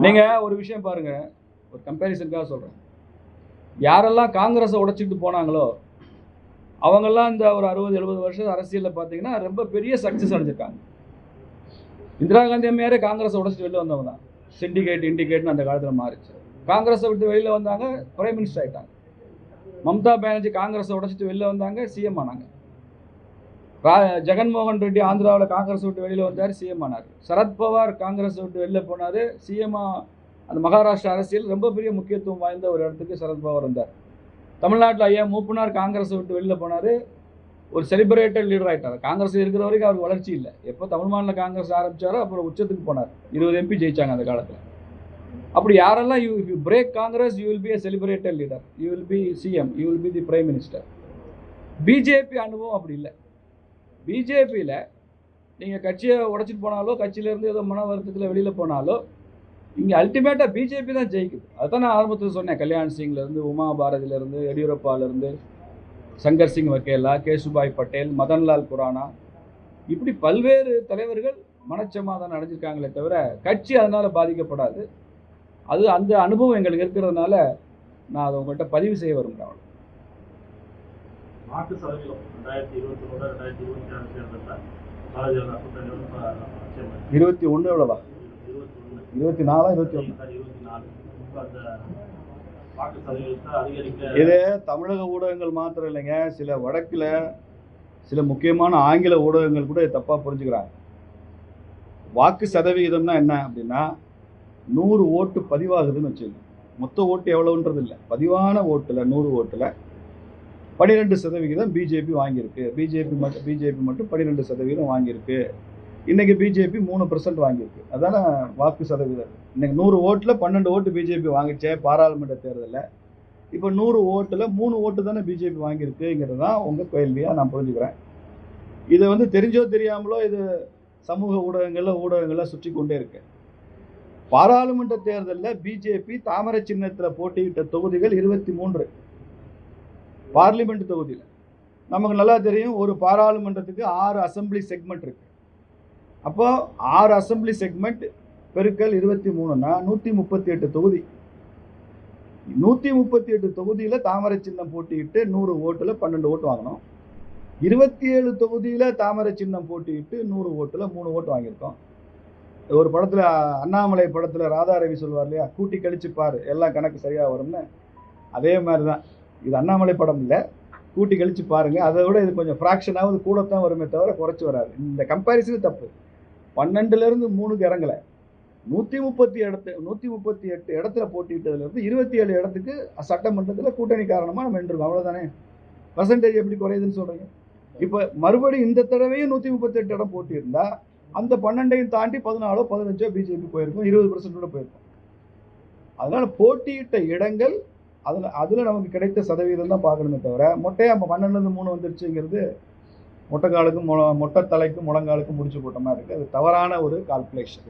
நீங்கள் ஒரு விஷயம் பாருங்கள், ஒரு கம்பேரிசனுக்காக சொல்கிறேன். யாரெல்லாம் காங்கிரஸை உடைச்சிட்டு போனாங்களோ அவங்கெல்லாம் இந்த ஒரு 60-70 வருஷம் அரசியலில் பார்த்தீங்கன்னா ரொம்ப பெரிய சக்ஸஸ் அடைஞ்சிருக்காங்க. இந்திரா காந்தி அம்மையாரே காங்கிரஸை உடைச்சிட்டு வெளில வந்தவங்க தான். சிண்டிகேட் இண்டிகேட்னு அந்த காலத்தில் மாறிச்சு. காங்கிரஸை விட்டு வெளியில் வந்தாங்க, பிரைம் மினிஸ்டர் ஆகிட்டாங்க. மம்தா பானர்ஜி காங்கிரஸை உடைச்சிட்டு வெளில வந்தாங்க, சிஎம் ஆனாங்க. ஜெகன்மோகன் ரெட்டி ஆந்திராவில் காங்கிரஸ் விட்டு வெளியில் வந்தார், சிஎம் ஆனார். சரத்பவார் காங்கிரஸ் விட்டு வெளில போனார், சிஎம். அந்த மகாராஷ்டிரா அரசியல் ரொம்ப பெரிய முக்கியத்துவம் வாய்ந்த ஒரு இடத்துக்கு சரத்பவார் வந்தார். தமிழ்நாட்டில் ஐயா மூப்பனார் காங்கிரஸை விட்டு வெளியில் போனார், ஒரு செலிப்ரேட்டட் லீடர் ஆகிட்டார். காங்கிரஸ் இருக்கிற வரைக்கும் அவருக்கு வளர்ச்சி இல்லை. எப்போ தமிழ் மாநில காங்கிரஸ் ஆரம்பித்தாரோ அப்புறம் உச்சத்துக்கு போனார். 20 MP ஜெயிச்சாங்க அந்த காலத்தில். அப்படி யாரெல்லாம் you break Congress, you will be a celebrated leader, you will be CM, you will be the prime minister. BJP அனுபவம் அப்படி இல்லை. பிஜேபியில் நீங்கள் கட்சியை உடைச்சிட்டு போனாலோ, கட்சியிலேருந்து ஏதோ மன வருத்தத்தில் வெளியில் போனாலோ, இங்கே அல்டிமேட்டாக பிஜேபி தான் ஜெயிக்குது. அதுதான் நான் ஆரம்பத்தில் சொன்னேன். கல்யாண் சிங்லேருந்து, உமா பாரதியிலேருந்து, எடியூரப்பாலேருந்து, சங்கர் சிங் வக்கேலா, கேசுபாய் பட்டேல், மதன்லால் குரானா, இப்படி பல்வேறு தலைவர்கள் மனச்சமாதானம் அடைஞ்சிருக்காங்களே தவிர கட்சி அதனால் பாதிக்கப்படாது. அது அந்த அனுபவம் எங்களுக்கு இருக்கிறதுனால நான் அதை உங்கள்கிட்ட பதிவு செய்ய விரும்புகிறேன். வாக்கு சதவீதம் 2021 எவ்வளவா? 24 21 இது தமிழக ஊடகங்கள் மாத்திரம் இல்லைங்க, சில வடக்கில் சில முக்கியமான ஆங்கில ஊடகங்கள் கூட தப்பாக புரிஞ்சுக்கிறாங்க. வாக்கு சதவிகிதம்னா என்ன அப்படின்னா 100 ஓட்டு பதிவாகுதுன்னு வச்சுக்கோங்க. மொத்த ஓட்டு எவ்வளவுன்றது இல்லை, பதிவான ஓட்டில் 100 ஓட்டில் 12% பிஜேபி வாங்கியிருக்கு. பிஜேபி மட்டும் 12% வாங்கியிருக்கு. இன்றைக்கி பிஜேபி 3% வாங்கியிருக்கு. அதான வாக்கு சதவீதம். இன்றைக்கி 100 ஓட்டில் 12 ஓட்டு பிஜேபி வாங்கிச்சே பாராளுமன்ற தேர்தலில். இப்போ 100 ஓட்டில் 3 ஓட்டு தானே பிஜேபி வாங்கியிருக்குங்கிறது தான் உங்கள் கேள்வியாக நான் புரிஞ்சுக்கிறேன். இதை தெரிஞ்சோ தெரியாமலோ இது சமூக ஊடகங்களில் சுற்றி கொண்டே இருக்கு. பாராளுமன்ற தேர்தலில் பிஜேபி தாமரை சின்னத்தில் போட்டியிட்ட தொகுதிகள் 23 பார்லிமெண்ட் தொகுதியில். நமக்கு நல்லா தெரியும், ஒரு பாராளுமன்றத்துக்கு 6 அசம்பிளி செக்மெண்ட் இருக்குது. அப்போ 6 அசம்பிளி செக்மெண்ட் பெருக்கல் 23னா 138 தொகுதி. 138 தொகுதியில் தாமரை சின்னம் போட்டியிட்டு 100 ஓட்டில் 12 ஓட்டு வாங்கினோம். 27 தொகுதியில் தாமரை சின்னம் போட்டியிட்டு 100 ஓட்டில் 3 ஓட்டு வாங்கியிருக்கோம். ஒரு படத்தில், அண்ணாமலை படத்தில் ராதாரவி சொல்வார் இல்லையா, கூட்டி கழிச்சு பாரு எல்லாம் கணக்கு சரியாக வரும்னு. அதே மாதிரி தான் இது. அண்ணாமலை படம் இல்லை, கூட்டி கழிச்சு பாருங்கள். அதை விட இது கொஞ்சம் ஃப்ராக்ஷனாவது கூடத்தான் வருமே தவிர குறைச்சி வராது. இந்த கம்பேரிசனு தப்பு. 12லேருந்து 3க்கு இறங்கலை. 138 இடத்துல போட்டியிட்டதுலேருந்து 27 இடத்துக்கு சட்டமன்றத்தில் கூட்டணி காரணமாக நம்ம நின்றுருக்கோம். அவ்வளோதானே. பர்சன்டேஜ் எப்படி குறையுதுன்னு சொல்கிறீங்க? இப்போ மறுபடியும் இந்த தடவையும் 138 இடம் போட்டியிருந்தால் அந்த 12ஐயும் தாண்டி 14 15 பிஜேபி போயிருக்கும், 20% போயிருக்கும். அதனால் போட்டியிட்ட இடங்கள் அதில் நமக்கு கிடைத்த சதவீதம் தான் பார்க்கணுமே தவிர மொட்டையாக 12லேருந்து 3 வந்துருச்சுங்கிறது மொட்டை காலுக்கும் மொட்டை தலைக்கும் முழங்காலுக்கும் முடிச்சு போட்ட மாதிரி இருக்குது. அது தவறான ஒரு கால்குலேஷன்.